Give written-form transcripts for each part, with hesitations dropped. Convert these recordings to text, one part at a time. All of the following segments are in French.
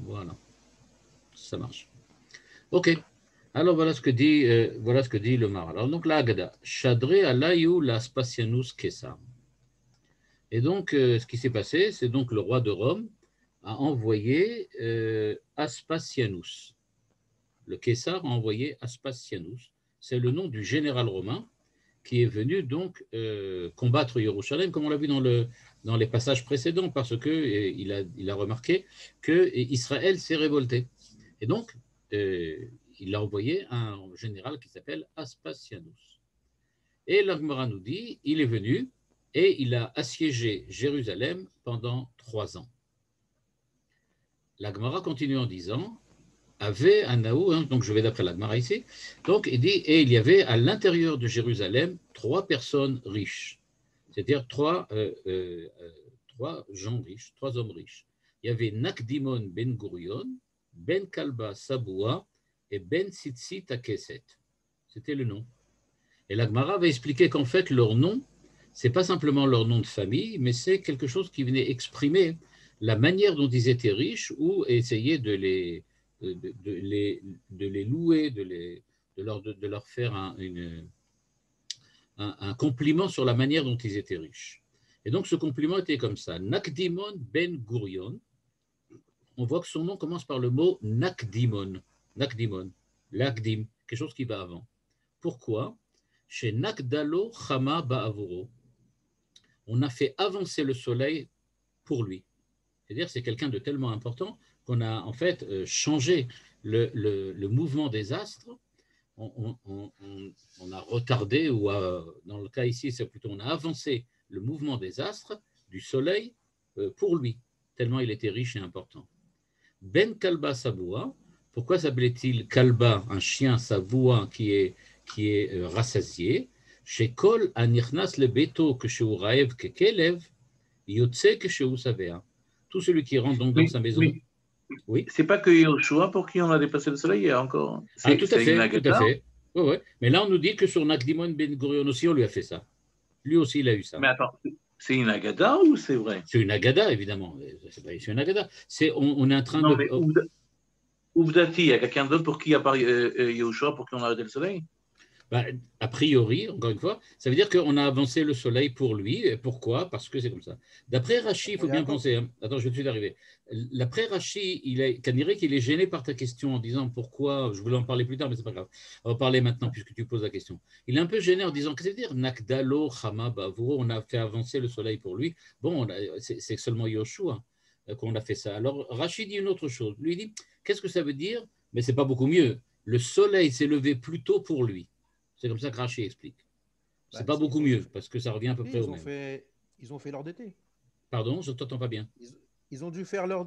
Voilà, ça marche. Ok. Alors voilà ce que dit le Mar. Alors donc la Haggadah, Shadré alayou la Spasianus Kessar. Et donc ce qui s'est passé, c'est donc le roi de Rome a envoyé Aspasianus. Le Kessar a envoyé Aspasianus. C'est le nom du général romain qui est venu donc combattre Jérusalem, comme on l'a vu dans les passages précédents, parce qu'il a remarqué que Israël s'est révolté. Et donc, il a envoyé un général qui s'appelle Aspasianus. Et l'Agmara nous dit, il est venu et il a assiégé Jérusalem pendant 3 ans. L'Agmara continue en disant, avait un Naou, hein, donc je vais d'après l'Agmara ici, donc il dit, et il y avait à l'intérieur de Jérusalem 3 personnes riches, c'est-à-dire 3 gens riches, 3 hommes riches. Il y avait Nakdimon ben Gurion, Ben Kalba Saboua et Ben Sitsi Takeset. C'était le nom. Et l'Agmara va expliquer qu'en fait, leur nom, ce n'est pas simplement leur nom de famille, mais c'est quelque chose qui venait exprimer la manière dont ils étaient riches ou essayer de les louer, de leur faire un compliment sur la manière dont ils étaient riches. Et donc, ce compliment était comme ça. Nakdimon ben Gurion. On voit que son nom commence par le mot Nakdimon. Nakdimon. L'Akdim, quelque chose qui va avant. Pourquoi? Chez Nakdalo Chama Ba'avuro, on a fait avancer le soleil pour lui. C'est-à-dire c'est quelqu'un de tellement important qu'on a en fait changé le mouvement des astres. On a retardé, ou dans le cas ici, c'est plutôt on a avancé le mouvement des astres du soleil pour lui, tellement il était riche et important. Ben Kalba Saboua, pourquoi s'appelait-il Kalba, un chien Saboua qui est rassasié? Chez Kol Anirnas le Beto que chez Uraev que Kelev, Yotse que chez Usavea. Tout celui qui rentre donc dans sa maison. Oui. C'est pas que Yoshua pour qui on a dépassé le soleil, il y a encore. Ah, tout à fait, tout à fait. Oui, oui. Mais là, on nous dit que sur Nakdimon Ben Gurion aussi, on lui a fait ça. Lui aussi, il a eu ça. Mais attends, c'est une Agada ou c'est vrai? C'est une Agada, évidemment. C'est une Agada. On est en train non, de. Mais Ouvdati, il y a quelqu'un d'autre pour qui, à part Yoshua, pour qui on a arrêté le soleil? Bah, a priori, encore une fois, ça veut dire qu'on a avancé le soleil pour lui. Et pourquoi? Parce que c'est comme ça. D'après Rashi, il faut bien penser. Hein. Attends, je vais tout d'arriver. D'après Rashi, Kanirek, il est gêné par ta question en disant pourquoi. Je voulais en parler plus tard, mais c'est pas grave. On va parler maintenant puisque tu poses la question. Il est un peu gêné en disant qu'est-ce que ça veut dire Nakdalo, Chama, Bavuro, on a fait avancer le soleil pour lui. Bon, c'est seulement Yoshua qu'on a fait ça. Alors Rashi dit une autre chose. Lui dit qu'est-ce que ça veut dire? Mais c'est pas beaucoup mieux. Le soleil s'est levé plus tôt pour lui. C'est comme ça que Rachi explique. C'est pas beaucoup mieux, parce que ça revient à peu près au même. Ils ont fait leur d'été. Pardon, je ne t'entends pas bien. Ils ont dû faire leur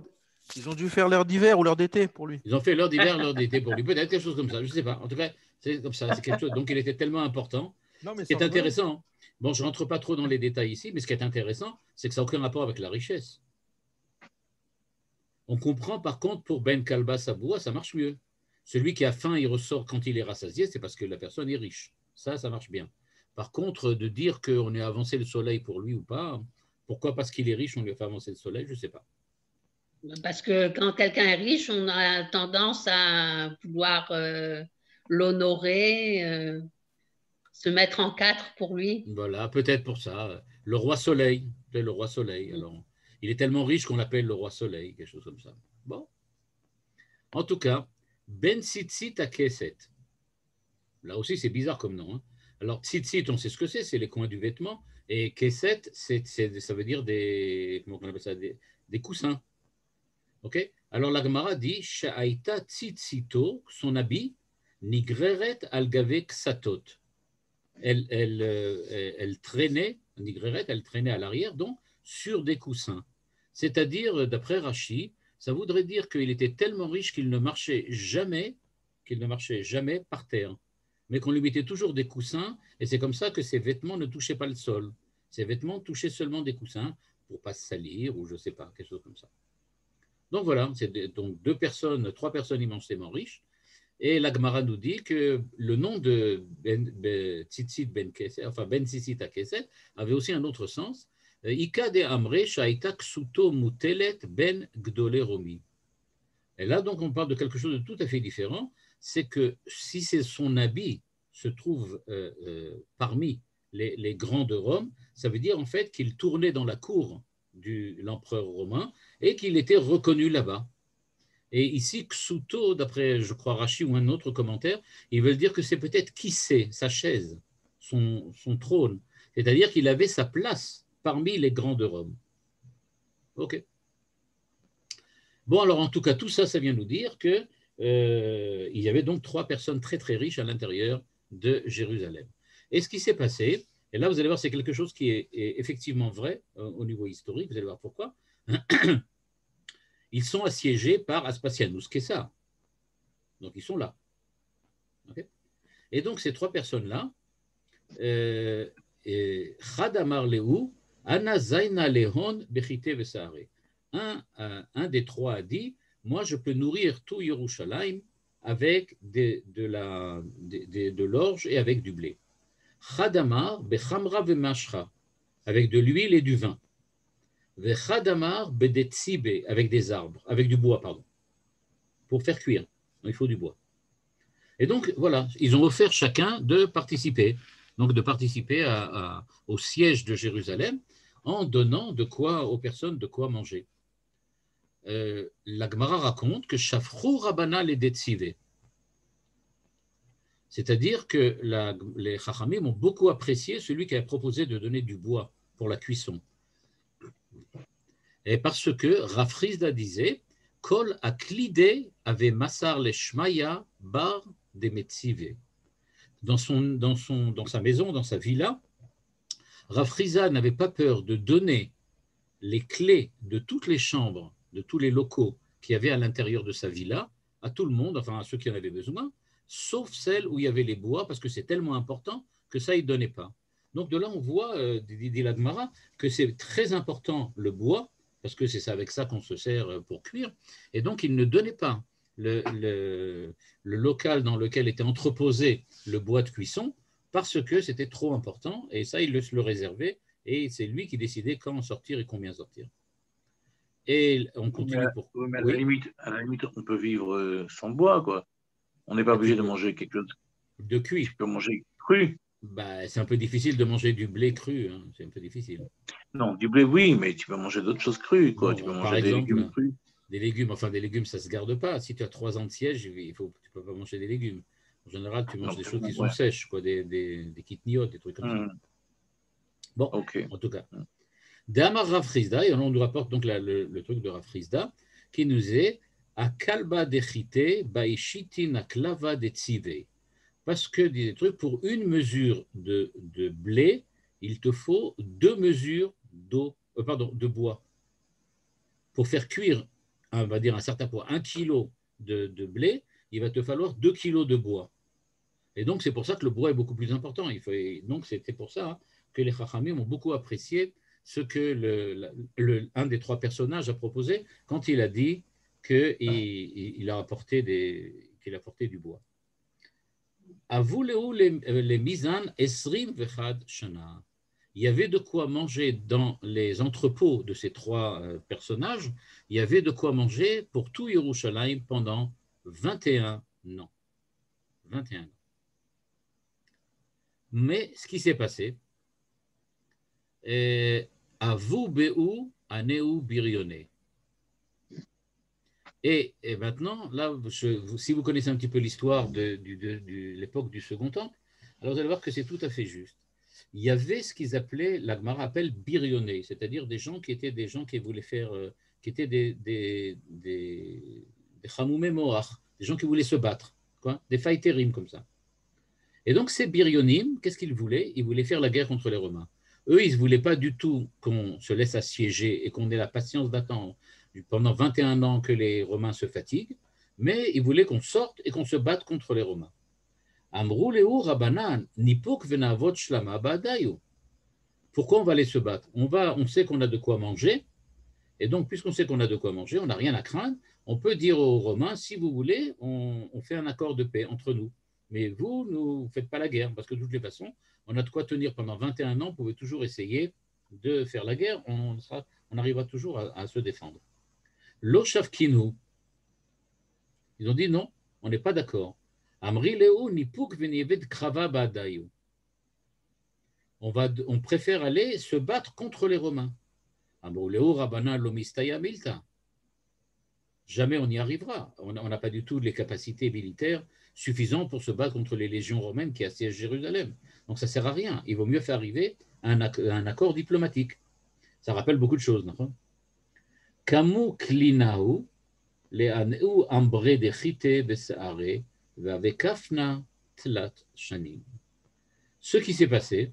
d'hiver ou leur d'été pour lui. Ils ont fait leur d'hiver, leur d'été pour lui. Peut-être quelque chose comme ça, je ne sais pas. En tout cas, c'est comme ça, c'est quelque chose. Donc il était tellement important. Non, mais ce qui est intéressant, bon, je ne rentre pas trop dans les détails ici, mais ce qui est intéressant, c'est que ça n'a aucun rapport avec la richesse. On comprend par contre pour Ben Kalba Saboua, ça marche mieux. Celui qui a faim, il ressort quand il est rassasié, c'est parce que la personne est riche. Ça marche bien. Par contre, de dire qu'on a avancé le soleil pour lui ou pas, pourquoi parce qu'il est riche, on lui a fait avancer le soleil, je ne sais pas. Parce que quand quelqu'un est riche, on a tendance à vouloir l'honorer, se mettre en 4 pour lui. Voilà, peut-être pour ça. Le roi soleil, c'est le roi soleil. Alors, il est tellement riche qu'on l'appelle le roi soleil, quelque chose comme ça. Bon. En tout cas, Ben Tzitzit à Keset. Là aussi, c'est bizarre comme nom. Hein. Alors, Tzitzit, on sait ce que c'est les coins du vêtement. Et Keset, ça veut dire comment on appelle ça, des coussins. Ok. Alors, la Gemara dit Sha'aita Tzitzito, son habit, Nigreret al-Gave Ksatot. Elle traînait, Nigreret, elle traînait à l'arrière, donc sur des coussins. C'est-à-dire, d'après Rashi, ça voudrait dire qu'il était tellement riche qu'il ne marchait jamais par terre, mais qu'on lui mettait toujours des coussins, et c'est comme ça que ses vêtements ne touchaient pas le sol. Ses vêtements touchaient seulement des coussins pour ne pas se salir, ou je ne sais pas, quelque chose comme ça. Donc voilà, c'est donc 3 personnes immensément riches, et la Gemara nous dit que le nom de Tzitzit Ben Keset, enfin Ben Tzitzit à Keset, avait aussi un autre sens. Ika de Amre Shaita Ksuto Mutelet Ben Gdole Romi. Et là, donc, on parle de quelque chose de tout à fait différent. C'est que si son habit se trouve parmi les grands de Rome, ça veut dire en fait qu'il tournait dans la cour de l'empereur romain et qu'il était reconnu là-bas. Et ici, Xuto, d'après, je crois, Rachi ou un autre commentaire, ils veulent dire que c'est peut-être qui c'est, sa chaise, son trône. C'est-à-dire qu'il avait sa place parmi les grands de Rome. OK. Bon, alors en tout cas, tout ça, ça vient nous dire que il y avait donc 3 personnes très très riches à l'intérieur de Jérusalem. Et ce qui s'est passé, et là vous allez voir, c'est quelque chose qui est effectivement vrai au niveau historique, vous allez voir pourquoi. Ils sont assiégés par Aspasianus Caesar. Donc ils sont là. Okay. Et donc ces 3 personnes-là, Chadamar Lehu, Ana Zaina Lehon Bechite Vesare. Un des 3 a dit, moi je peux nourrir tout Yerushalayim avec de l'orge et avec du blé. Chadamar bechamra vemashra, avec de l'huile et du vin. Vechadamar bedetsibe, avec des arbres, avec du bois, pardon, pour faire cuire. Donc, il faut du bois. Et donc voilà, ils ont offert chacun de participer, donc de participer au siège de Jérusalem en donnant de quoi aux personnes de quoi manger. La Gemara raconte que Shafrou Rabana les Detsivé, c'est-à-dire que les Chachamim ont beaucoup apprécié celui qui a proposé de donner du bois pour la cuisson. Et parce que Rafrizda disait Kol Aklide avait Massar les Shmaya bar des Metzivé. Dans sa maison, dans sa villa, Rafrizda n'avait pas peur de donner les clés de toutes les chambres, de tous les locaux qu'il y avait à l'intérieur de sa villa, à tout le monde, enfin à ceux qui en avaient besoin, sauf celles où il y avait les bois, parce que c'est tellement important que ça, il ne donnait pas. Donc de là, on voit, dit la Gemara, que c'est très important le bois, parce que c'est avec ça qu'on se sert pour cuire, et donc il ne donnait pas le local dans lequel était entreposé le bois de cuisson, parce que c'était trop important, et ça, il le réservait, et c'est lui qui décidait quand en sortir et combien sortir. Et on continue pour... Mais à la limite, on peut vivre sans bois, quoi. On n'est pas obligé de manger quelque chose de cuit. Tu peux manger cru. Bah, c'est un peu difficile de manger du blé cru, hein. C'est un peu difficile. Non, du blé, oui, mais tu peux manger d'autres choses crues, quoi. Bon, tu peux par manger exemple, des légumes crus. Des légumes, ça ne se garde pas. Si tu as 3 ans de siège, tu ne peux pas manger des légumes. En général, tu manges des choses qui sont sèches, quoi, des kitniotes, des trucs comme ça. Bon, en tout cas. Damar Rafrizda, et on nous rapporte donc le truc de Rafrizda, qui nous est à Kalba dechite baishitin aklava de tzive. Parce que des trucs, pour une mesure de blé, il te faut 2 mesures de bois. Pour faire cuire, on va dire un certain poids, 1 kilo de blé, il va te falloir 2 kilos de bois. Et donc, c'est pour ça que le bois est beaucoup plus important. Donc, c'était pour ça que les Chachamim ont beaucoup apprécié ce que un des 3 personnages a proposé quand il a dit qu'il a apporté du bois. Avuleu les misan esrim vechad shana. Il y avait de quoi manger dans les entrepôts de ces 3 personnages. Il y avait de quoi manger pour tout Yerushalayim pendant 21 ans. 21 ans. Mais ce qui s'est passé, Avu Be'u Aneu Birionné. Et maintenant, là, si vous connaissez un petit peu l'histoire de l'époque du Second Temple, alors vous allez voir que c'est tout à fait juste. Il y avait ce qu'ils appelaient, la Gemara appelle birionné, c'est-à-dire des gens qui voulaient faire, qui étaient des chamoumé moach, des gens qui voulaient se battre, quoi, des faïtérim comme ça. Et donc ces birionim, qu'est-ce qu'ils voulaient? Ils voulaient faire la guerre contre les Romains. Eux, ils ne voulaient pas du tout qu'on se laisse assiéger et qu'on ait la patience d'attendre pendant 21 ans que les Romains se fatiguent, mais ils voulaient qu'on sorte et qu'on se batte contre les Romains. Amrou Leu Rabanan, Nipok Venavot Shlama Badayu. Pourquoi on va aller se battre? On sait qu'on a de quoi manger, et donc, puisqu'on sait qu'on a de quoi manger, on n'a rien à craindre, on peut dire aux Romains, si vous voulez, on fait un accord de paix entre nous. Mais vous, ne faites pas la guerre, parce que de toutes les façons, on a de quoi tenir pendant 21 ans, vous pouvez toujours essayer de faire la guerre, on arrivera toujours à se défendre. Lo Shavkinu, Ils ont dit non, on n'est pas d'accord. Amri leu nipuk v'niyeved krava ba'adayu. On préfère aller se battre contre les Romains. Amri leu rabana lo mistaya milta. Jamais on y arrivera. On n'a pas du tout les capacités militaires suffisantes pour se battre contre les légions romaines qui assiègent Jérusalem. Donc ça ne sert à rien. Il vaut mieux faire arriver un accord diplomatique. Ça rappelle beaucoup de choses. Kamu klinahu le'aneu ambre dechite besaare ve'avekafna tlat shanim. Ce qui s'est passé,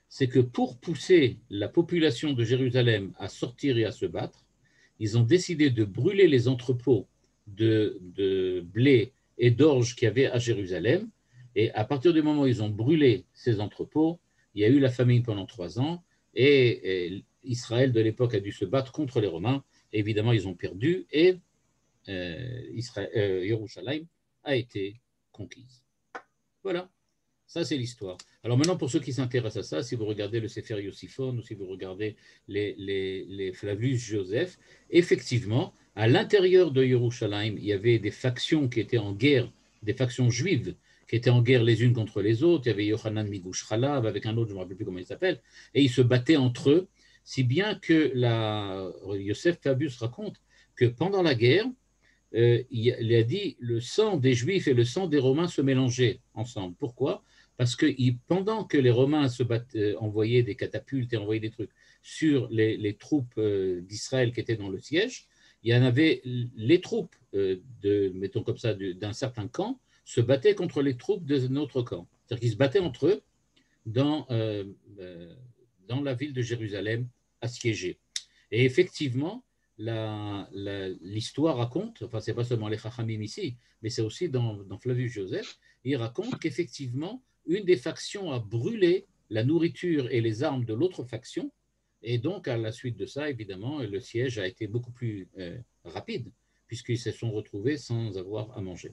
c'est que pour pousser la population de Jérusalem à sortir et à se battre, ils ont décidé de brûler les entrepôts de blé et d'orge qu'il y avait à Jérusalem. Et à partir du moment où ils ont brûlé ces entrepôts, il y a eu la famine pendant 3 ans et Israël de l'époque a dû se battre contre les Romains. Et évidemment, ils ont perdu et Yerushalayim a été conquise. Voilà. Ça, c'est l'histoire. Alors maintenant, pour ceux qui s'intéressent à ça, si vous regardez le Sefer Yossiphon ou si vous regardez les Flavius Joseph, effectivement, à l'intérieur de Yerushalayim, il y avait des factions qui étaient en guerre, des factions juives qui étaient en guerre les unes contre les autres. Il y avait Yochanan Migush Chalav avec un autre, je ne me rappelle plus comment il s'appelle, et ils se battaient entre eux, si bien que Yosef Fabius raconte que pendant la guerre, il a dit le sang des Juifs et le sang des Romains se mélangeaient ensemble. Pourquoi ? Parce que pendant que les Romains se envoyaient des catapultes et envoyaient des trucs sur les troupes d'Israël qui étaient dans le siège, il y en avait les troupes mettons comme ça, d'un certain camp se battaient contre les troupes d'un autre camp. C'est-à-dire qu'ils se battaient entre eux dans la ville de Jérusalem assiégée. Et effectivement, l'histoire raconte, enfin c'est pas seulement les Chachamim ici, mais c'est aussi dans Flavius Joseph, il raconte qu'effectivement une des factions a brûlé la nourriture et les armes de l'autre faction, et donc à la suite de ça, évidemment, le siège a été beaucoup plus rapide, puisqu'ils se sont retrouvés sans avoir à manger.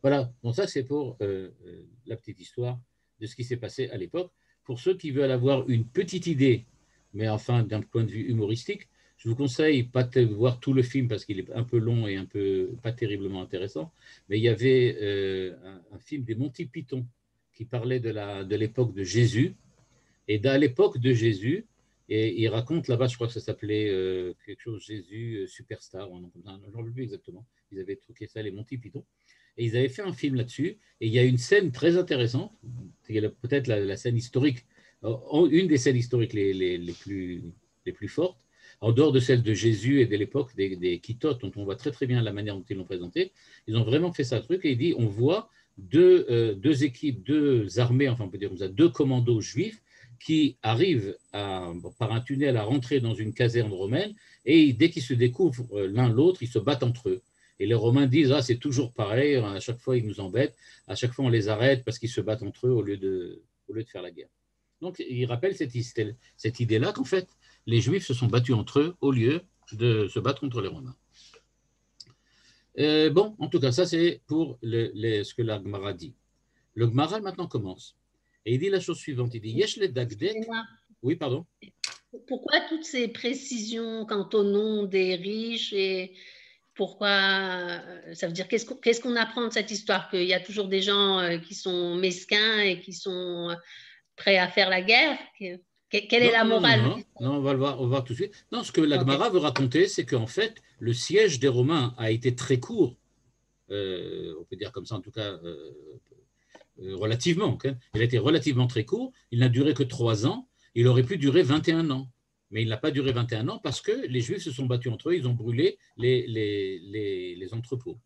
Voilà, donc ça c'est pour la petite histoire de ce qui s'est passé à l'époque. Pour ceux qui veulent avoir une petite idée, mais enfin d'un point de vue humoristique, je vous conseille pas de voir tout le film parce qu'il est un peu long et un peu pas terriblement intéressant, mais il y avait un film des Monty Python qui parlait de l'époque de Jésus, et à l'époque de Jésus, et il raconte là-bas, je crois que ça s'appelait quelque chose Jésus Superstar, je ne me rappelle plus exactement, ils avaient truqué ça, les Monty Python, et ils avaient fait un film là-dessus, et il y a une scène très intéressante, peut-être la scène historique, une des scènes historiques les plus fortes, en dehors de celle de Jésus et de l'époque des Kittot, dont on voit très très bien la manière dont ils l'ont présenté, ils ont vraiment fait ça truc, et il dit, on voit deux équipes, deux armées, enfin on peut dire comme ça, deux commandos juifs qui arrivent par un tunnel à rentrer dans une caserne romaine, et dès qu'ils se découvrent l'un l'autre, ils se battent entre eux. Et les Romains disent, ah, c'est toujours pareil, à chaque fois ils nous embêtent, à chaque fois on les arrête parce qu'ils se battent entre eux au lieu de faire la guerre. Donc il rappelle cette idée-là qu'en fait, les Juifs se sont battus entre eux au lieu de se battre contre les Romains. Bon, en tout cas, ça c'est pour ce que la Gemara dit. Le Gemara maintenant commence. Et il dit la chose suivante, il dit, Yesh le dagdek. Oui, pardon. Pourquoi toutes ces précisions quant au nom des riches et pourquoi, ça veut dire, qu'est-ce qu'on apprend de cette histoire? Qu'il y a toujours des gens qui sont mesquins et qui sont prêts à faire la guerre? Quelle est la morale? Non, on va le voir tout de suite. Non, ce que la Gemara veut raconter, c'est qu'en fait, le siège des Romains a été très court, on peut dire comme ça en tout cas, relativement. Okay, il a été relativement très court, il n'a duré que 3 ans, il aurait pu durer 21 ans. Mais il n'a pas duré 21 ans parce que les Juifs se sont battus entre eux, ils ont brûlé les entrepôts.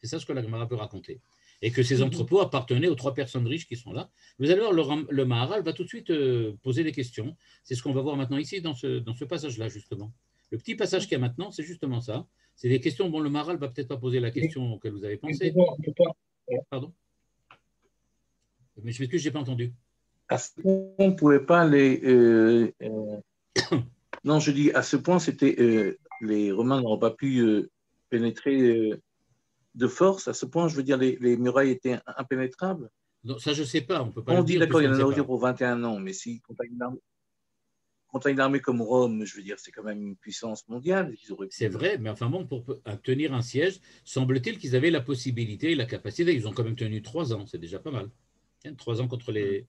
C'est ça ce que la Gemara peut raconter. Et que ces entrepôts appartenaient aux 3 personnes riches qui sont là. Vous allez voir, le Maharal va tout de suite poser des questions. C'est ce qu'on va voir maintenant ici, dans ce passage-là, justement. Le petit passage qu'il y a maintenant, c'est justement ça. C'est des questions. Bon, le Maharal va peut-être pas poser la question auquel vous avez pensé. Pardon ? Mais je m'excuse, je n'ai pas entendu. À ce point, on ne pouvait pas Non, je dis, à ce point, les Romains n'auraient pas pu pénétrer de force. À ce point, je veux dire, les murailles étaient impénétrables. Non, ça, je ne sais pas. On peut pas on le dit, dire. d'accord, il y a la nourriture pour 21 ans, mais si on a une arme... contre une armée comme Rome, je veux dire, c'est quand même une puissance mondiale. C'est vrai, mais enfin bon, pour tenir un siège, semble-t-il qu'ils avaient la possibilité et la capacité. Ils ont quand même tenu 3 ans, c'est déjà pas mal. 3 ans contre les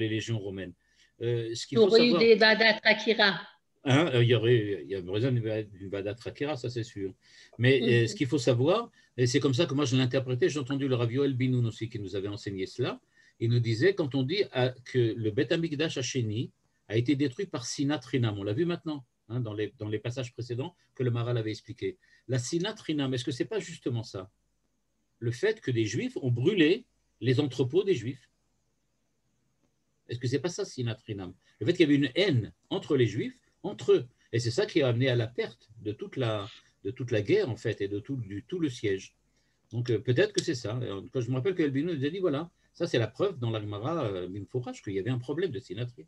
légions romaines. Ce qu'il faut savoir, eu des Vadat Akira. Hein, il y aurait besoin d'une Vadat Akira, ça c'est sûr. Mais ce qu'il faut savoir, et c'est comme ça que moi je l'ai interprété, j'ai entendu le Rav Yoel Binoun aussi qui nous avait enseigné cela. Il nous disait, quand on dit que le Beth Amikdash Hasheni a été détruit par Sinat Rinam, on l'a vu maintenant, hein, dans les passages précédents que le Maharal avait expliqué. La Sinat Rinam, est-ce que ce n'est pas justement ça? Le fait que des Juifs ont brûlé les entrepôts des Juifs. Est-ce que ce n'est pas ça, Sinat Rinam? Le fait qu'il y avait une haine entre les Juifs, entre eux. Et c'est ça qui a amené à la perte de toute la guerre, en fait, et de tout le siège. Donc, peut-être que c'est ça. Quand je me rappelle qu'Elbino nous a dit, voilà, ça c'est la preuve dans la Gemara Mimforash qu'il y avait un problème de Sinat Rinam.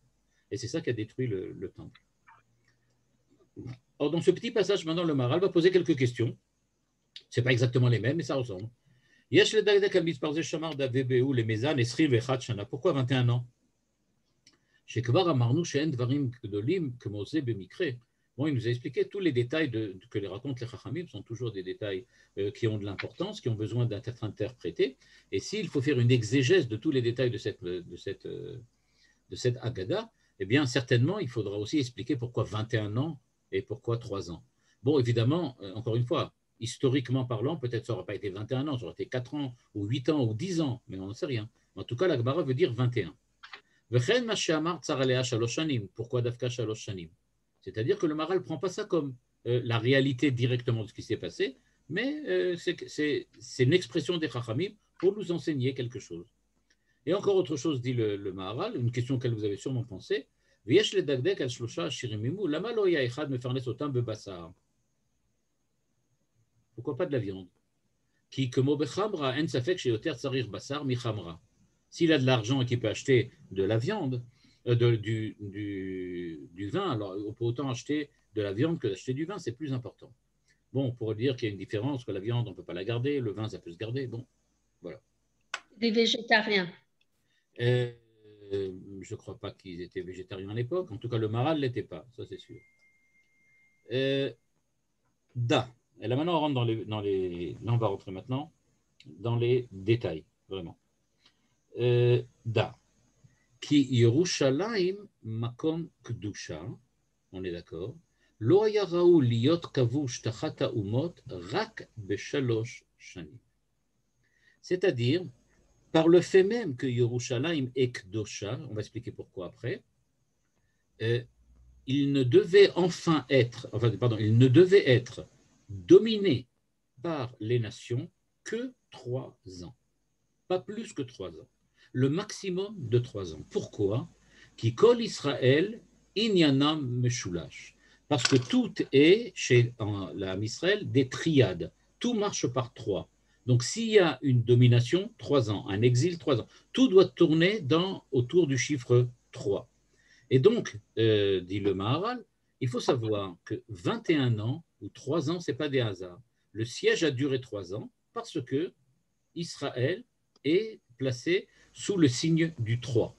Et c'est ça qui a détruit le temple. Or, dans ce petit passage, maintenant, le Maharal va poser quelques questions. Ce n'est pas exactement les mêmes, mais ça ressemble. Pourquoi 21 ans? Bon, il nous a expliqué tous les détails que les racontent les Chachamim sont toujours des détails qui ont de l'importance, qui ont besoin d'être interprétés. Et s'il faut faire une exégèse de tous les détails de cette Haggadah, eh bien, certainement, il faudra aussi expliquer pourquoi 21 ans et pourquoi 3 ans. Bon, évidemment, encore une fois, historiquement parlant, peut-être ça n'aura pas été 21 ans, ça aurait été 4 ans, ou 8 ans, ou 10 ans, mais on n'en sait rien. En tout cas, la Gemara veut dire 21. Pourquoi Dafka Shalosh Shanim? C'est-à-dire que le Maharal ne prend pas ça comme la réalité directement de ce qui s'est passé, mais c'est une expression des Chachamim pour nous enseigner quelque chose. Et encore autre chose, dit le Maharal, une question auquel vous avez sûrement pensé. Pourquoi pas de la viande? S'il a de l'argent et qu'il peut acheter de la viande, du vin, alors on peut autant acheter de la viande que d'acheter du vin, c'est plus important. Bon, on pourrait dire qu'il y a une différence, que la viande, on ne peut pas la garder, le vin, ça peut se garder. Bon, voilà. Des végétariens. Je ne crois pas qu'ils étaient végétariens à l'époque. En tout cas, le Maharal ne l'était pas, ça c'est sûr. Da. Et là, maintenant, on rentre là, on va rentrer maintenant dans les détails, vraiment. Da. Ki Yerushalayim makom kedusha, on est d'accord. Lo haya raoul liot kavush tachat haumot rak beshalosh shanim. C'est-à-dire, par le fait même que Yerushalayim est kedusha, on va expliquer pourquoi après, il ne devait être dominé par les nations que 3 ans, pas plus que 3 ans. Le maximum de 3 ans. Pourquoi? Ki kol Israël inyanam meshulash. Parce que tout est, chez l'Am Israël, des triades. Tout marche par 3. Donc, s'il y a une domination, 3 ans. Un exil, 3 ans. Tout doit tourner autour du chiffre 3. Et donc, dit le Maharal, il faut savoir que 21 ans ou 3 ans, ce n'est pas des hasards. Le siège a duré 3 ans parce que Israël est placé sous le signe du 3.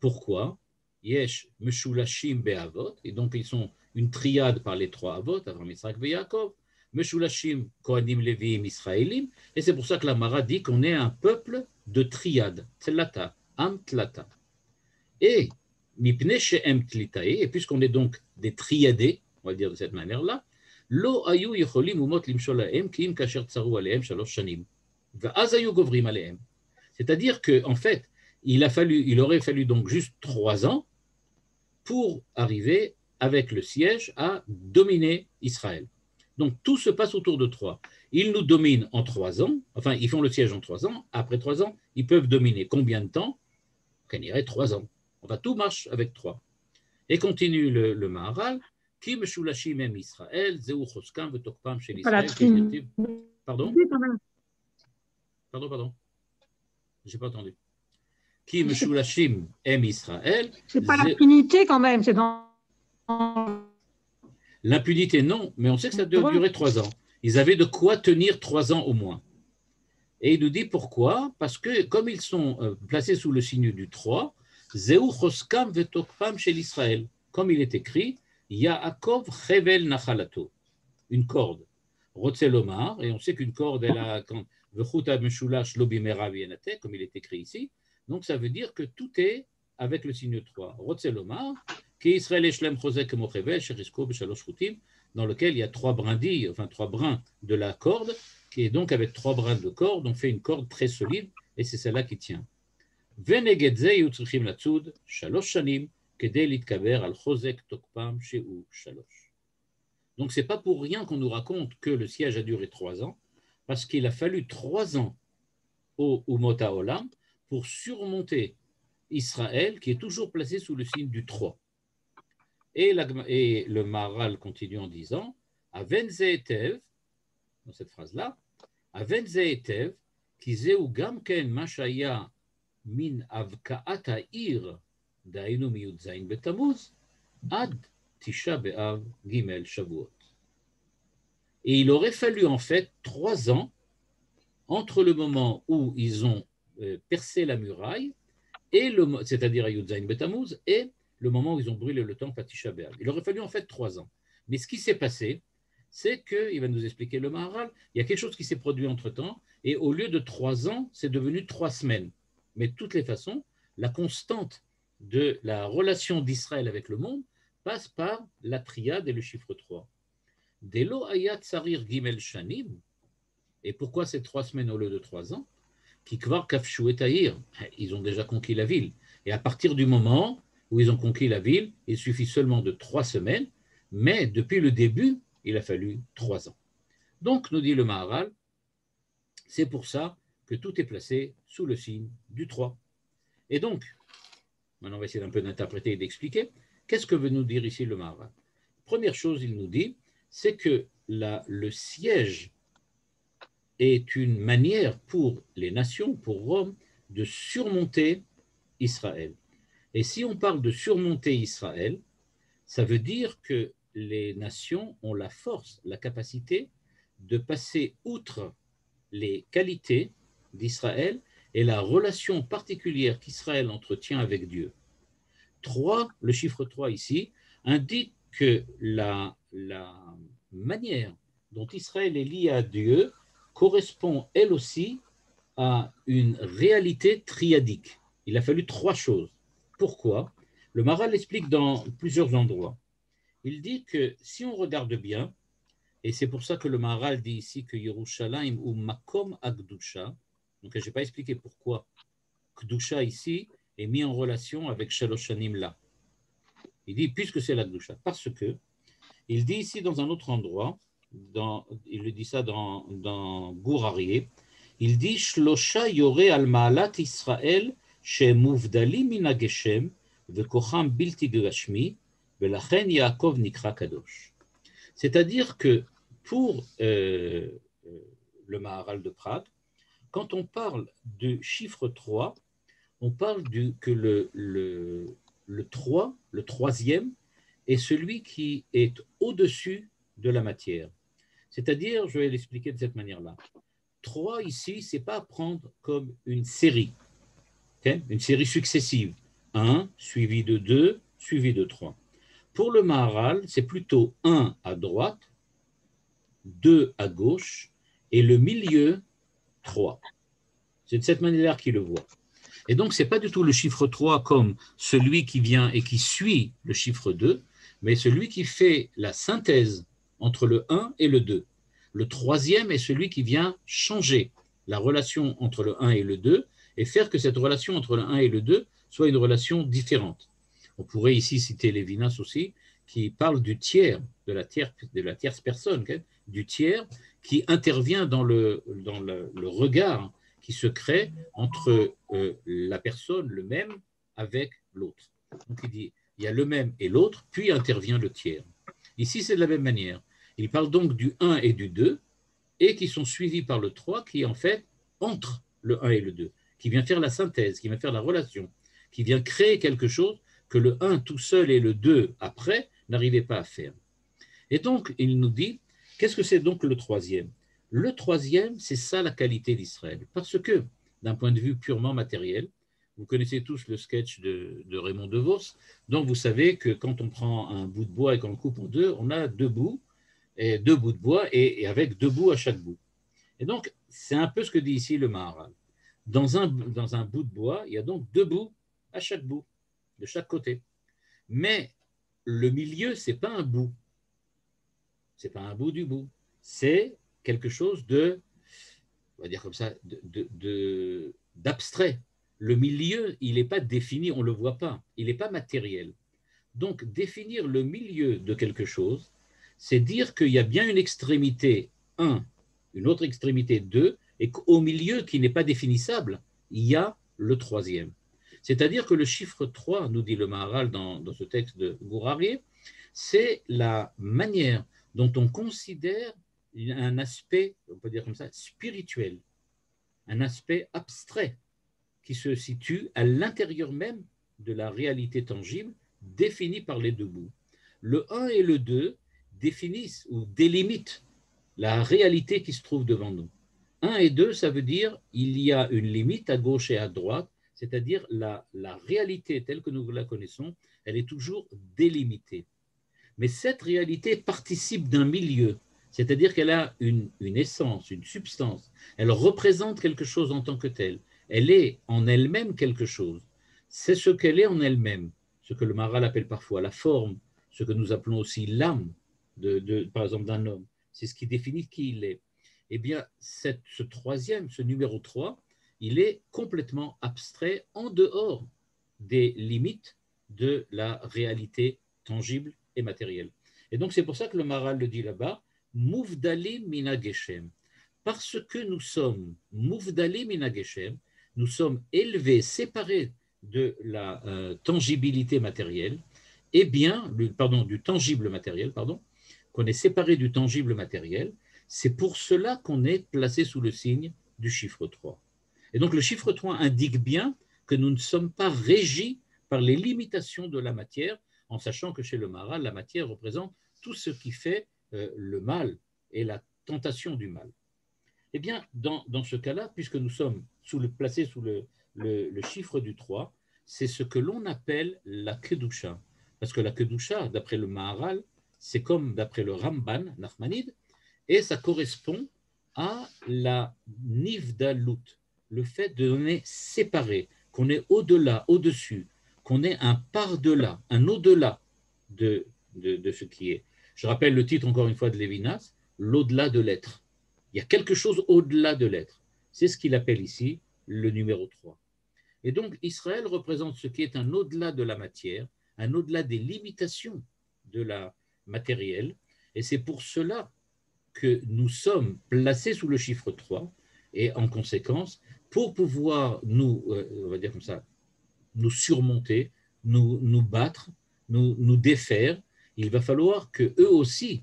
Pourquoi? Yesh Meshulashim Be'avot, et donc ils sont une triade par les 3 Avot, Avram, Yitzhak et Yaakov, Meshulashim Kohanim Leviim Israélim, et c'est pour ça que la Mara dit qu'on est un peuple de triade, Tlata, Am Tlata. Et Mipne She'em Tlitae, et puisqu'on est donc des triadés, on va dire de cette manière-là, Lo Ayu Yecholim Umot Limshol Lahem Kiim Kasher Tsaru Alehem Shalosh Shanim, Va'az Ayu Govrim Alehem. C'est-à-dire qu'en fait, il aurait fallu donc juste 3 ans pour arriver avec le siège à dominer Israël. Donc tout se passe autour de 3. Ils nous dominent en 3 ans, enfin ils font le siège en 3 ans, après 3 ans, ils peuvent dominer combien de temps? Qu'on irait 3 ans. Enfin tout marche avec 3. Et continue le Maharal, Ki meshulashim em Israël, zeu choskam vetokpam shel Israël. Pardon? Pardon. J'ai pas entendu. Qui Meshulashim aime Israël. C'est pas l'impunité quand même, c'est dans. L'impunité, non, mais on sait que ça doit durer 3 ans. Ils avaient de quoi tenir 3 ans au moins. Et il nous dit pourquoi? Parce que comme ils sont placés sous le signe du 3, Zeu Choskam Vetokpam chez l'Israël. comme il est écrit, Yaakov Chevel Nachalato, une corde. Rotzelomar, et on sait qu'une corde, elle a, comme il est écrit ici, donc ça veut dire que tout est avec le signe 3. Rotzelomar, qui Israël Eshlem Chosek Mochevel, Sherisko Beshalosh Chutim, dans lequel il y a 3 brindilles, enfin 3 brins de la corde, qui est donc avec 3 brins de corde, on fait une corde très solide, et c'est celle-là qui tient. Venegedze Yutzrichim Latsud, Shalosh Shanim, Kedei Litkaber al Chosek Tokpam Sheu Shalosh. Donc, ce n'est pas pour rien qu'on nous raconte que le siège a duré 3 ans, parce qu'il a fallu 3 ans au Umot HaOlam pour surmonter Israël, qui est toujours placé sous le signe du 3. Et le Maharal continue en disant Aven Zeetev, dans cette phrase-là, Aven Zeetev, ki zeu gam ken mashaya min avka'at ha'ir da'inu miyud zayin betamuz ad Tisha B'Av Gimel Shavuot. Et il aurait fallu en fait 3 ans entre le moment où ils ont percé la muraille, c'est-à-dire à Yud Zayin Betamuz, et le moment où ils ont brûlé le temple à Tisha B'Av. Il aurait fallu en fait 3 ans. Mais ce qui s'est passé, c'est que, il va nous expliquer le Maharal, il y a quelque chose qui s'est produit entre-temps, et au lieu de 3 ans, c'est devenu 3 semaines. Mais de toutes les façons, la constante de la relation d'Israël avec le monde passe par la triade et le chiffre 3. Delo ayat sarir gimel shanim. Et pourquoi c'est 3 semaines au lieu de 3 ans? Kikvar kafshu et tahir. Ils ont déjà conquis la ville. Et à partir du moment où ils ont conquis la ville, il suffit seulement de 3 semaines, mais depuis le début, il a fallu 3 ans. Donc, nous dit le Maharal, c'est pour ça que tout est placé sous le signe du 3. Et donc, maintenant on va essayer d'un peu d'interpréter et d'expliquer. Qu'est-ce que veut nous dire ici le Maharal? Première chose, il nous dit, c'est que le siège est une manière pour les nations, pour Rome, de surmonter Israël. Et si on parle de surmonter Israël, ça veut dire que les nations ont la force, la capacité de passer outre les qualités d'Israël et la relation particulière qu'Israël entretient avec Dieu. 3, le chiffre 3 ici, indique que la manière dont Israël est lié à Dieu correspond elle aussi à une réalité triadique. Il a fallu 3 choses. Pourquoi? Le Maharal l'explique dans plusieurs endroits. Il dit que si on regarde bien, et c'est pour ça que le Maharal dit ici que Yerushalayim ou Makom Akdusha, donc je n'ai pas expliqué pourquoi Kdusha ici est mis en relation avec Shalosh Shanim là. Il dit puisque c'est la Kdusha, parce que il dit ici dans un autre endroit, il le dit ça dans Gur Aryeh, il dit Shlosha Yore al Ma'alat Israël she muvdali min hageshem vekocham bilti gashmi velachen Yaakov nikra kadosh. C'est-à-dire que pour le Maharal de Prague, quand on parle du chiffre 3, on parle que le 3, le troisième, est celui qui est au-dessus de la matière. C'est-à-dire, je vais l'expliquer de cette manière-là. 3 ici, ce n'est pas à prendre comme une série, okay? Une série successive. 1, suivi de 2, suivi de 3. Pour le Maharal, c'est plutôt 1 à droite, 2 à gauche, et le milieu, 3. C'est de cette manière qu'il le voit. Et donc, ce n'est pas du tout le chiffre 3 comme celui qui vient et qui suit le chiffre 2, mais celui qui fait la synthèse entre le 1 et le 2. Le troisième est celui qui vient changer la relation entre le 1 et le 2 et faire que cette relation entre le 1 et le 2 soit une relation différente. On pourrait ici citer Lévinas aussi, qui parle du tiers, de la tierce personne, okay, du tiers qui intervient dans le regard qui se crée entre la personne, le même, avec l'autre. Donc il dit, il y a le même et l'autre, puis intervient le tiers. Ici, c'est de la même manière. Il parle donc du 1 et du 2, et qui sont suivis par le 3, qui est en fait entre le 1 et le 2, qui vient faire la synthèse, qui vient faire la relation, qui vient créer quelque chose que le 1 tout seul et le 2 après n'arrivaient pas à faire. Et donc, il nous dit, qu'est-ce que c'est donc le troisième? Le troisième, c'est ça la qualité d'Israël. Parce que, d'un point de vue purement matériel, Vous connaissez tous le sketch de Raymond DeVos. Donc, vous savez que quand on prend un bout de bois et qu'on le coupe en deux, on a deux bouts de bois et avec deux bouts à chaque bout. Et donc, c'est un peu ce que dit ici le Maharal. Dans un bout de bois, il y a donc deux bouts à chaque bout, de chaque côté. Mais le milieu, ce n'est pas un bout. Ce n'est pas un bout du bout. C'est quelque chose de, on va dire comme ça, d'abstrait. Le milieu, il n'est pas défini, on ne le voit pas. Il n'est pas matériel. Donc, définir le milieu de quelque chose, c'est dire qu'il y a bien une extrémité 1, une autre extrémité 2, et qu'au milieu, qui n'est pas définissable, il y a le troisième. C'est-à-dire que le chiffre 3, nous dit le Maharal dans ce texte de Gourarié, c'est la manière dont on considère un aspect, on peut dire comme ça, spirituel, un aspect abstrait qui se situe à l'intérieur même de la réalité tangible définie par les deux bouts. Le 1 et le 2 définissent ou délimitent la réalité qui se trouve devant nous. 1 et 2, ça veut dire il y a une limite à gauche et à droite, c'est-à-dire la réalité telle que nous la connaissons, elle est toujours délimitée. Mais cette réalité participe d'un milieu, c'est-à-dire qu'elle a une essence, une substance. Elle représente quelque chose en tant que telle. Elle est en elle-même quelque chose. C'est ce qu'elle est en elle-même, ce que le Maharal appelle parfois la forme, ce que nous appelons aussi l'âme, par exemple, d'un homme. C'est ce qui définit qui il est. Eh bien, ce troisième, ce numéro 3, il est complètement abstrait en dehors des limites de la réalité tangible et matérielle. Et donc, c'est pour ça que le Maharal le dit là-bas, Mouvdalim mina Geshem. Parce que nous sommes Mouvdalim mina Geshem, nous sommes élevés, séparés de la tangibilité matérielle, eh bien, du tangible matériel, qu'on est séparé du tangible matériel, c'est pour cela qu'on est placé sous le signe du chiffre 3. Et donc, le chiffre 3 indique bien que nous ne sommes pas régis par les limitations de la matière, en sachant que chez le Maharal, la matière représente tout ce qui fait le mal et la tentation du mal. Eh bien, dans ce cas-là, puisque nous sommes placés sous le chiffre du 3, c'est ce que l'on appelle la Kedusha. Parce que la Kedusha, d'après le Maharal, c'est comme d'après le Ramban, Nachmanide, et ça correspond à la Nivdalut, le fait qu'on est séparé, qu'on est au-delà, au-dessus, qu'on est un par-delà, un au-delà de ce qui est. Je rappelle le titre encore une fois de Lévinas, l'au-delà de l'être. Il y a quelque chose au-delà de l'être. C'est ce qu'il appelle ici le numéro 3. Et donc, Israël représente ce qui est un au-delà de la matière, un au-delà des limitations de la matérielle. Et c'est pour cela que nous sommes placés sous le chiffre 3 et en conséquence, pour pouvoir nous, on va dire comme ça, nous surmonter, nous battre, nous défaire, il va falloir qu'eux aussi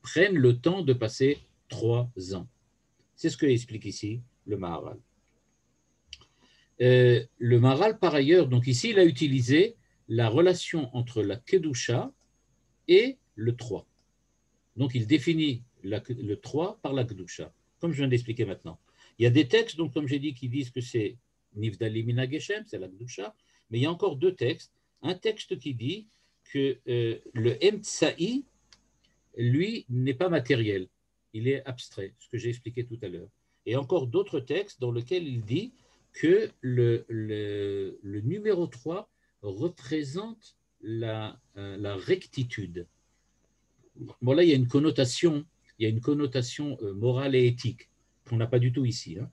prennent le temps de passer 3 ans. C'est ce que explique ici le Maharal. Le Maharal, par ailleurs, donc ici, il a utilisé la relation entre la Kedusha et le 3. Donc, il définit le 3 par la Kedusha, comme je viens d'expliquer maintenant. Il y a des textes, donc, comme j'ai dit, qui disent que c'est Nivdali mina Geshem, c'est la Kedusha, mais il y a encore 2 textes. Un texte qui dit que le Emtsa'i, lui, n'est pas matériel, il est abstrait, ce que j'ai expliqué tout à l'heure. Et encore d'autres textes dans lesquels il dit que le numéro 3 représente la rectitude. Bon, là, il y a une connotation morale et éthique qu'on n'a pas du tout ici. Hein.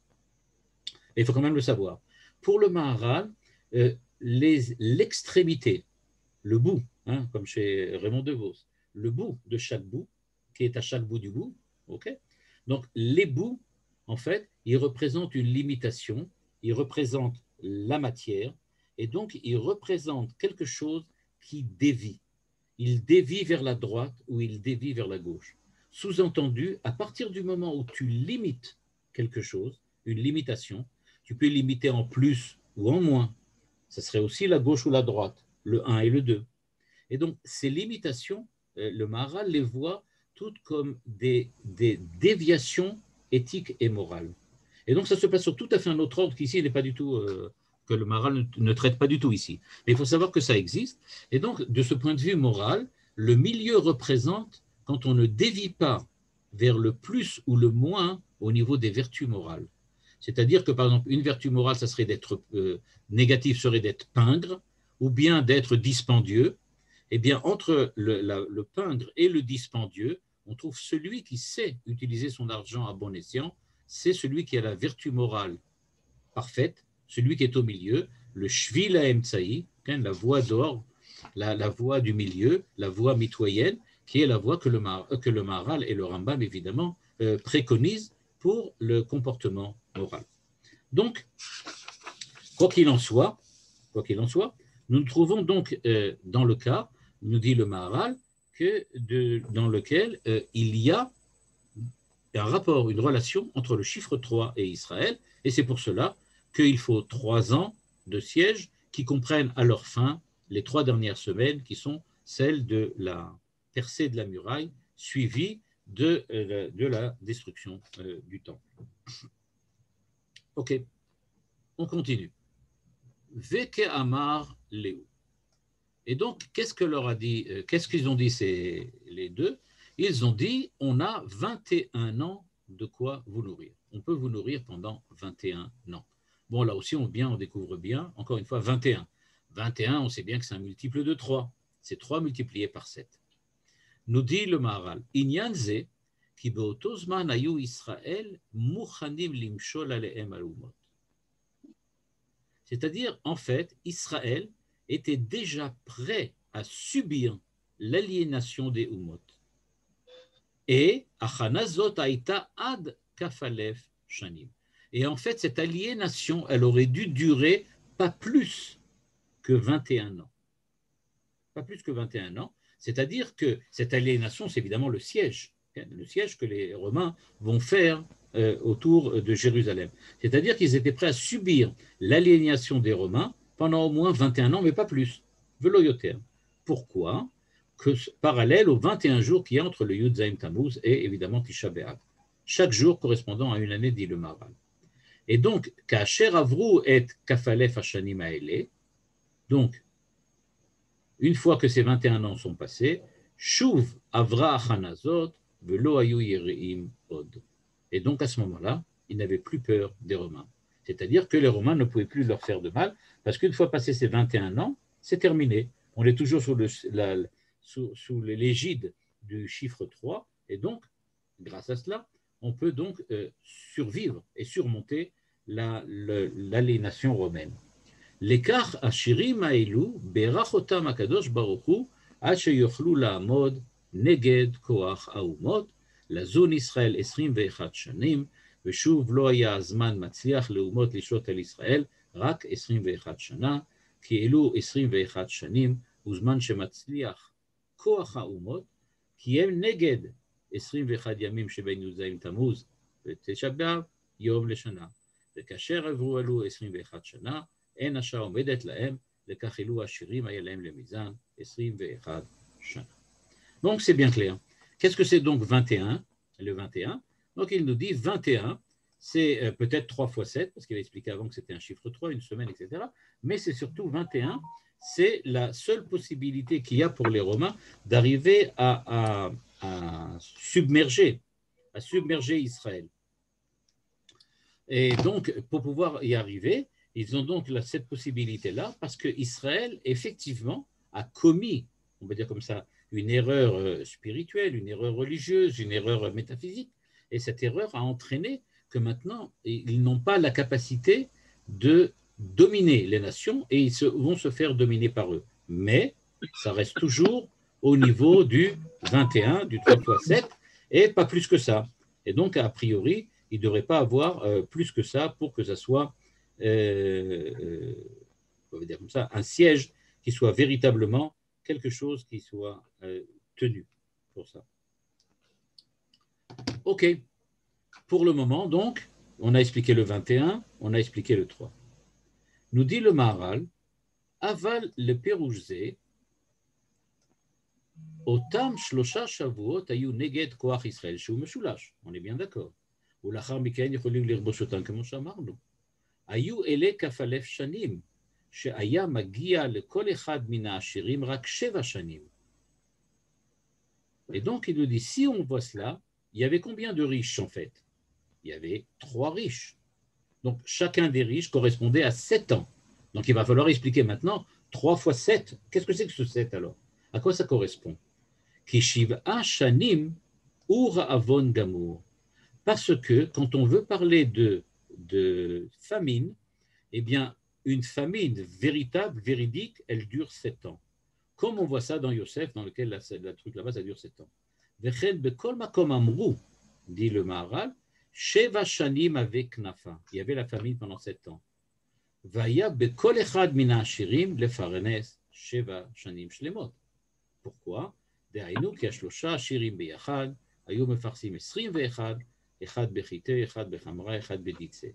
Et il faut quand même le savoir. Pour le Maharal, l'extrémité, le bout, hein, comme chez Raymond DeVos, le bout de chaque bout, qui est à chaque bout du bout, okay. Donc les bouts, en fait, ils représentent une limitation, ils représentent la matière, et donc ils représentent quelque chose qui dévie. Il dévie vers la droite ou il dévie vers la gauche. Sous-entendu, à partir du moment où tu limites quelque chose, une limitation, tu peux limiter en plus ou en moins. Ce serait aussi la gauche ou la droite, le 1 et le 2. Et donc, ces limitations, le Maharal les voit toutes comme des déviations éthiques et morales. Et donc, ça se passe sur tout à fait un autre ordre qui ici n'est pas du tout que le Maharal ne traite pas du tout ici. Mais il faut savoir que ça existe. Et donc, de ce point de vue moral, le milieu représente quand on ne dévie pas vers le plus ou le moins au niveau des vertus morales. C'est-à-dire que, par exemple, une vertu morale, ça serait d'être négative, serait d'être pingre, ou bien d'être dispendieux. Eh bien, entre le pingre et le dispendieux, on trouve celui qui sait utiliser son argent à bon escient, c'est celui qui a la vertu morale parfaite, celui qui est au milieu, le shvil ha'emtsaï, la voie d'or, la voie du milieu, la voie mitoyenne, qui est la voie que le Maharal et le Rambam, évidemment, préconisent pour le comportement moral. Donc, quoi qu'il en soit, nous nous trouvons donc dans le cas, nous dit le Maharal, dans lequel il y a un rapport, une relation entre le chiffre 3 et Israël, et c'est pour cela qu'il faut 3 ans de siège qui comprennent à leur fin les 3 dernières semaines qui sont celles de la percée de la muraille suivie de la destruction du temple. Ok, on continue. Veke Amar Léou. Et donc, qu'est-ce qu'ils ont dit les deux? Ils ont dit, on a 21 ans de quoi vous nourrir. On peut vous nourrir pendant 21 ans. Bon, là aussi, on découvre bien, encore une fois, 21. 21, on sait bien que c'est un multiple de 3. C'est 3 multiplié par 7. Nous dit le Maharal, Inyan ze, ki beoto zman ayu Israël, muchanim limshol alehem alumot. C'est-à-dire, en fait, Israël était déjà prêt à subir l'aliénation des Umot. Et Achanazot aïta ad kafalef shanim. Et en fait, cette aliénation, elle aurait dû durer pas plus que 21 ans. Pas plus que 21 ans. C'est-à-dire que cette aliénation, c'est évidemment le siège que les Romains vont faire autour de Jérusalem. C'est-à-dire qu'ils étaient prêts à subir l'aliénation des Romains pendant au moins 21 ans, mais pas plus. Velo yoter. Pourquoi? Parallèle aux 21 jours qu'il y a entre le Yud Zaim Tammuz et évidemment Tisha B'Av. Chaque jour correspondant à une année, dit le Maharal. Et donc, Kacher Avrou et Kafalef Hashanim Haele, donc, une fois que ces 21 ans sont passés, Shuv Avra Achanazot Velo Ayu Yereim Od. Et donc, à ce moment-là, ils n'avaient plus peur des Romains. C'est-à-dire que les Romains ne pouvaient plus leur faire de mal, parce qu'une fois passés ces 21 ans, c'est terminé. On est toujours sous l'égide du chiffre 3, et donc, grâce à cela, on peut donc survivre et surmonter l'aliénation romaine. Lekach ashirim haelu berachotam akadosh baruch hu ad sheyochlu la'amod neged koach haumot lazun Israël 21 shanim ושוב לא היה הזמן מצליח לאומות לשלוט על ישראל רק 21 שנה, כי אלו 21 שנים הוא זמן שמצליח כוח האומות, כי הם נגד 21 ימים שבין י"ז תמוז ותשע באב יום לשנה. וכאשר עברו אלו 21 שנה, אין השעה עומדת להם, לכך אלו השירים היה להם למיזן 21 שנה. Donc c'est bien clair. Qu'est-ce que c'est donc 21, le 21? Donc il nous dit 21, c'est peut-être 3 fois 7, parce qu'il a expliqué avant que c'était un chiffre 3, une semaine, etc. Mais c'est surtout 21, c'est la seule possibilité qu'il y a pour les Romains d'arriver à submerger Israël. Et donc, pour pouvoir y arriver, ils ont donc cette possibilité-là, parce que Israël, effectivement, a commis, on va dire comme ça, une erreur spirituelle, une erreur religieuse, une erreur métaphysique. Et cette erreur a entraîné que maintenant, ils n'ont pas la capacité de dominer les nations et ils vont se faire dominer par eux. Mais ça reste toujours au niveau du 21, du 3 x 7, et pas plus que ça. Et donc, a priori, il ne devrait pas avoir plus que ça pour que ça soit, on va dire comme ça, un siège qui soit véritablement quelque chose qui soit tenu pour ça. OK. Pour le moment, donc, on a expliqué le 21, on a expliqué le 3. Nous dit le Maharal, Aval le Péroujzé, Otam Shlosha Shavuot ayu neged koach Israël, shu meshulash. On est bien d'accord. Ou lachar mikaen yicholim lirboshotan, comme shamarnu. היו אלה כ1,000 שנים, שהיה מגיע לכל אחד מן העשירים רק 7 שנים. Et donc, il nous dit, si on voit cela, il y avait combien de riches en fait? Il y avait 3 riches. Donc, chacun des riches correspondait à 7 ans. Donc, il va falloir expliquer maintenant 3 fois 7. Qu'est-ce que c'est que ce 7 alors? À quoi ça correspond? Kishiv'a shanim ur avon gamour. Parce que quand on veut parler de famine, eh bien, une famine véritable, véridique, elle dure 7 ans. Comme on voit ça dans Yosef, dans lequel la truc là-bas, ça dure 7 ans. Vechen bekol makom amrou, dit le Maharal, Sheva shanim avec nafa. Il y avait la famine pendant 7 ans. Vaya bekol echad min ha'ashirim lefarenes Sheva shanim shlemot. Pourquoi? דהיינו כי 3 עשירים ביחד היו מפרנסים 21, אחד בחיטה, אחד בחמרה, אחד בדיצה.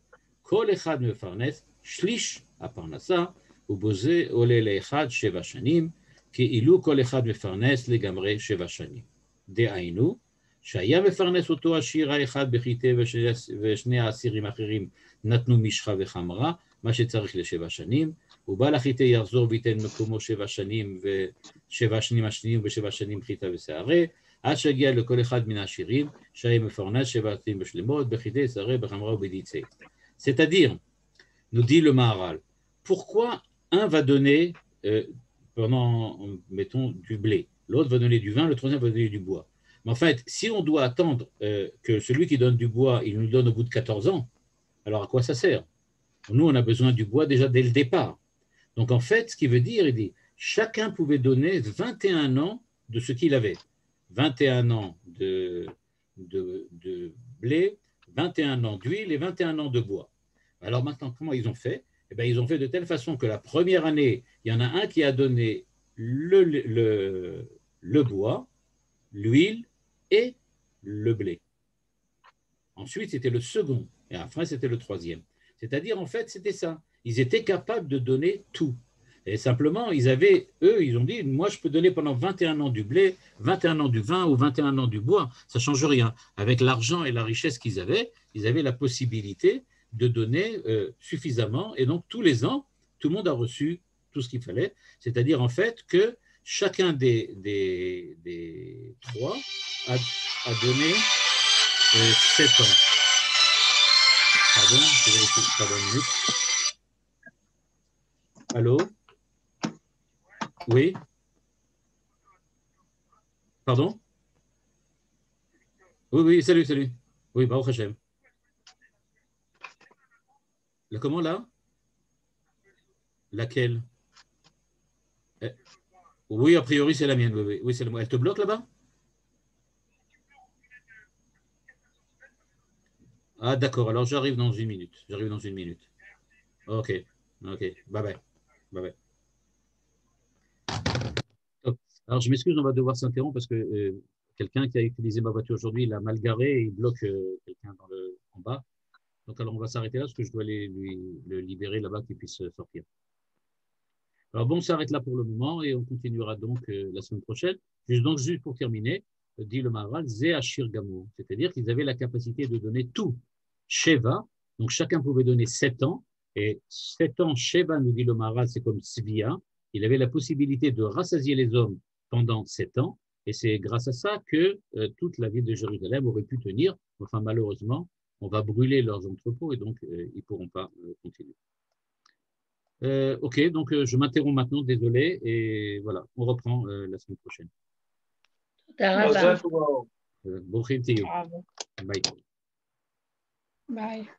כל אחד מפרנס שליש הפרנסה, ובזה עולה לאחד 7 שנים, כאילו כל אחד מפרנס לגמרי 7 שנים. דהיינו, שהיה מפרנס אותו עשיר האחד בחיטה ושני העשירים האחרים נתנו משחה וחמרה, מה שצריך ל7 שנים, ובעל החיטה יחזור וייתן מקומו 7 שנים ו7 שנים השניים ו7 שנים חיטה ושערה, עד שהגיע לכל אחד מן העשירים, שהיה מפרנס 7 שנים בשלמות, בחיטה, שערה, בחמרה ובדיצה. C'est-à-dire, nous dit le Maharal, pourquoi un va donner pendant, mettons, du blé, l'autre va donner du vin, le troisième va donner du bois. Mais en fait, si on doit attendre que celui qui donne du bois, il nous le donne au bout de 14 ans, alors à quoi ça sert? Nous, on a besoin du bois déjà dès le départ. Donc en fait, ce qui veut dire, il dit, chacun pouvait donner 21 ans de ce qu'il avait. 21 ans de blé, 21 ans d'huile et 21 ans de bois. Alors maintenant, comment ils ont fait? Eh bien, ils ont fait de telle façon que la première année, il y en a un qui a donné le bois, l'huile et le blé. Ensuite, c'était le second. Et après, c'était le troisième. C'est-à-dire, en fait, c'était ça. Ils étaient capables de donner tout. Et simplement, ils ont dit, moi, je peux donner pendant 21 ans du blé, 21 ans du vin ou 21 ans du bois. Ça ne change rien. Avec l'argent et la richesse qu'ils avaient la possibilité de donner suffisamment. Et donc, tous les ans, tout le monde a reçu tout ce qu'il fallait. C'est-à-dire, en fait, que chacun des 3 a donné 7 ans. Pardon, je vais essayer, pardon, une minute. Allô? Oui? Pardon? Oui, salut. Oui, Baruch Hashem. Comment là? Laquelle? Oui, a priori, c'est la mienne. Oui, c'est elle te bloque là-bas? Ah, d'accord. Alors, j'arrive dans une minute. OK. Bye. Alors, je m'excuse, on va devoir s'interrompre parce que quelqu'un qui a utilisé ma voiture aujourd'hui l'a mal garé et il bloque quelqu'un en bas. Donc, alors, on va s'arrêter là parce que je dois le libérer là-bas qu'il puisse sortir. Alors, bon, on s'arrête là pour le moment et on continuera donc la semaine prochaine. Juste pour terminer, dit le Maharal, Zé Ashir Gamour, c'est-à-dire qu'ils avaient la capacité de donner tout. Sheva, donc chacun pouvait donner 7 ans, et 7 ans, Sheva, nous dit le Maharal, c'est comme Svia, il avait la possibilité de rassasier les hommes pendant 7 ans, et c'est grâce à ça que toute la ville de Jérusalem aurait pu tenir. Enfin, malheureusement, on va brûler leurs entrepôts et donc ils ne pourront pas continuer. OK, donc je m'interromps maintenant, désolé, et voilà, on reprend la semaine prochaine. Bon, Bye. Bye.